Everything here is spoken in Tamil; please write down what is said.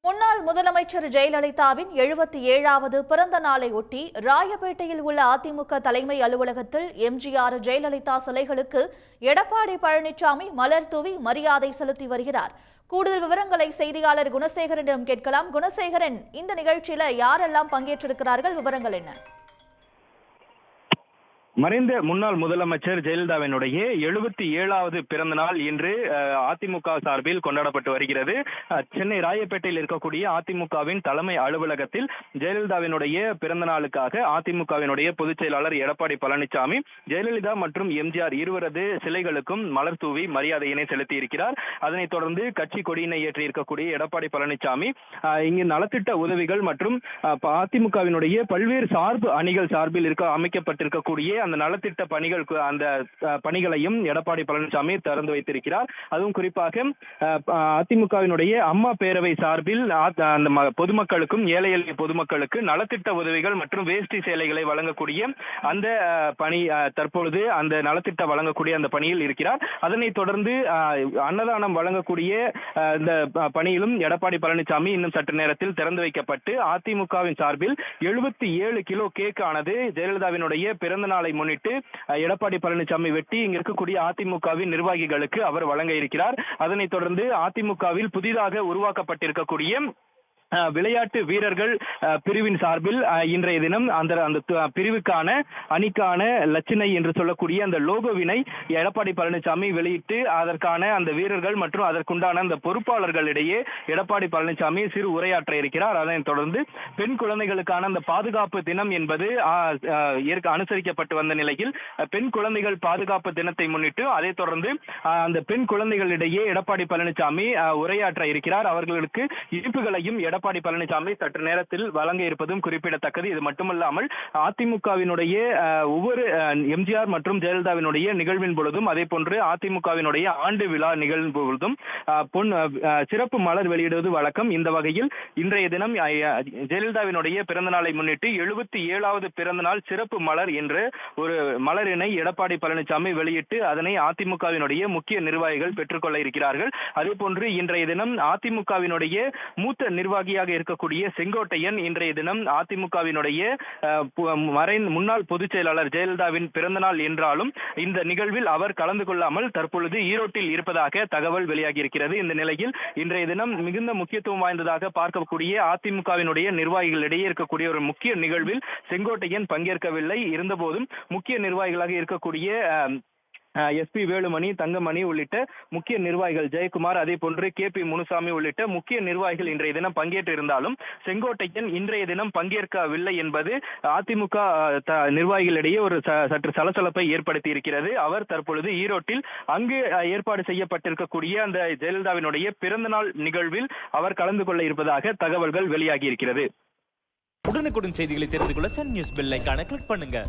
முன்னாள் முதலமைச்சர் ஜெயலலிதாவின் 77வது பிறந்த நாளை ஒட்டி ராயப்பேட்டையில் உள்ள அதிமுக தலைமை அலுவலகத்தில் எம்ஜிஆர் ஜெயலலிதா சிலைகளுக்கு எடப்பாடி பழனிசாமி மலர் தூவி மரியாதை செலுத்தி வருகிறார். கூடுதல் விவரங்களை செய்தியாளர் குணசேகரனிடம் கேட்கலாம். குணசேகரன், இந்த நிகழ்ச்சியில யாரெல்லாம் பங்கேற்றிருக்கிறார்கள், விவரங்கள் என்ன? மறைந்த முன்னாள் முதலமைச்சர் ஜெயலலிதாவினுடைய 77வது பிறந்த நாள் இன்று அதிமுக சார்பில் கொண்டாடப்பட்டு வருகிறது. சென்னை ராயப்பேட்டையில் இருக்கக்கூடிய அதிமுகவின் தலைமை அலுவலகத்தில் ஜெயலலிதாவினுடைய பிறந்த நாளுக்காக அதிமுகவினுடைய பொதுச் செயலாளர் எடப்பாடி பழனிசாமி ஜெயலலிதா மற்றும் எம்ஜிஆர் இருவரது சிலைகளுக்கும் மலர் தூவி மரியாதையினை செலுத்தி இருக்கிறார். அதனைத் தொடர்ந்து கட்சி கொடியினை ஏற்றி இருக்கக்கூடிய எடப்பாடி பழனிசாமி இங்கு நலத்திட்ட உதவிகள் மற்றும் அதிமுகவினுடைய பல்வேறு சார்பு அணிகள் சார்பில் அமைக்கப்பட்டிருக்கக்கூடிய அந்த நலத்திட்ட அந்த பணிகளையும் எடப்பாடி பழனிசாமி திறந்து வைத்திருக்கிறார். அதுவும் குறிப்பாக அதிமுகவினுடைய அம்மா பேரவை சார்பில் அந்த பொதுமக்களுக்கும் ஏழை எளிய பொதுமக்களுக்கு நலத்திட்ட உதவிகள் மற்றும் வேஷ்டி சேலைகளை வழங்கக்கூடிய அந்த பணி தற்பொழுது அந்த நலத்திட்ட வழங்கக்கூடிய அந்த பணியில் இருக்கிறார். அதனைத் தொடர்ந்து அன்னதானம் வழங்கக்கூடிய இந்த பணியிலும் எடப்பாடி பழனிசாமி இன்னும் சற்று நேரத்தில் திறந்து வைக்கப்பட்டு அதிமுகவின் சார்பில் 77 கிலோ கேக் ஆனது ஜெயலலிதாவினுடைய பிறந்த நாளை முன்னிட்டு எடப்பாடி பழனிசாமி வெட்டி இங்க இருக்கக்கூடிய அதிமுகவின் நிர்வாகிகளுக்கு அவர் வழங்க இருக்கிறார். அதனைத் தொடர்ந்து அதிமுகவில் புதிதாக உருவாக்கப்பட்டிருக்கக்கூடிய விளையாட்டு வீரர்கள் பிரிவின் சார்பில் இன்றைய தினம் அந்த பிரிவுக்கான அணிக்கான லட்சணை என்று சொல்லக்கூடிய அந்த லோகோவினை எடப்பாடி பழனிசாமி வெளியிட்டு அதற்கான அந்த வீரர்கள் மற்றும் அதற்குண்டான அந்த பொறுப்பாளர்களிடையே எடப்பாடி பழனிசாமி சிறு உரையாற்ற இருக்கிறார். அதனைத் தொடர்ந்து பெண் குழந்தைகளுக்கான அந்த பாதுகாப்பு தினம் என்பது அனுசரிக்கப்பட்டு வந்த நிலையில் பெண் குழந்தைகள் பாதுகாப்பு தினத்தை முன்னிட்டு அதைத் தொடர்ந்து அந்த பெண் குழந்தைகளிடையே எடப்பாடி பழனிசாமி உரையாற்ற இருக்கிறார். அவர்களுக்கு இனிப்புகளையும் எடப்பாடி பழனிசாமி சற்று நேரத்தில் வழங்க இருப்பதும் குறிப்பிடத்தக்கது. இது மட்டுமல்லாமல் அதிமுகவினுடைய ஒவ்வொரு எம்ஜிஆர் மற்றும் ஜெயலலிதாவினுடைய நிகழ்வின் பொழுதும் அதே போன்று அதிமுகவினுடைய ஆண்டு விழா நிகழ்வின் பொழுதும் சிறப்பு மலர் வெளியிடுவது வழக்கம். இந்த வகையில் இன்றைய தினம் ஜெயலலிதாவினுடைய பிறந்த நாளை முன்னிட்டு 77வது பிறந்த நாள் சிறப்பு மலர் என்று ஒரு மலரினை எடப்பாடி பழனிசாமி வெளியிட்டு அதனை அதிமுகவினுடைய முக்கிய நிர்வாகிகள் பெற்றுக்கொள்ள இருக்கிறார்கள். அதே போன்று இன்றைய தினம் அதிமுகவினுடைய மூத்த நிர்வாகியாக இருக்கக்கூடிய செங்கோட்டையன் இன்றைய தினம் அதிமுகவினுடைய முன்னாள் பொதுச் செயலாளர் ஜெயலலிதாவின் பிறந்த நாள் என்றாலும் இந்த நிகழ்வில் அவர் கலந்து கொள்ளாமல் தற்பொழுது ஈரோட்டில் இருப்பதாக தகவல் வெளியாகி இருக்கிறது. இந்த நிலையில் இன்றைய தினம் மிகுந்த முக்கியத்துவம் வாய்ந்ததாக பார்க்கக்கூடிய அதிமுகவினுடைய நிர்வாகிகளிடையே இருக்கக்கூடிய ஒரு முக்கிய நிகழ்வில் செங்கோட்டையன் பங்கேற்கவில்லை. இருந்தபோதும் முக்கிய நிர்வாகிகளாக இருக்கக்கூடிய SP வேலுமணி, தங்கமணி உள்ளிட்ட முக்கிய நிர்வாகிகள், ஜெயக்குமார், அதே போன்று KP முனுசாமி உள்ளிட்ட முக்கிய நிர்வாகிகள் இன்றைய தினம் பங்கேற்றிருந்தாலும் செங்கோட்டையன் இன்றைய தினம் பங்கேற்கவில்லை என்பது அதிமுக நிர்வாகிகளிடையே ஒரு சற்று சலசலப்பை ஏற்படுத்தி இருக்கிறது. அவர் தற்பொழுது ஈரோட்டில் அங்கு ஏற்பாடு செய்யப்பட்டிருக்கக்கூடிய அந்த ஜெயலலிதாவினுடைய பிறந்த நாள் நிகழ்வில் அவர் கலந்து கொள்ள இருப்பதாக தகவல்கள் வெளியாகி இருக்கிறது. உடனுக்குடன் செய்திகளை தெரிந்து கொள்ள சன் நியூஸ் பெல் ஐகானை கிளிக் பண்ணுங்க.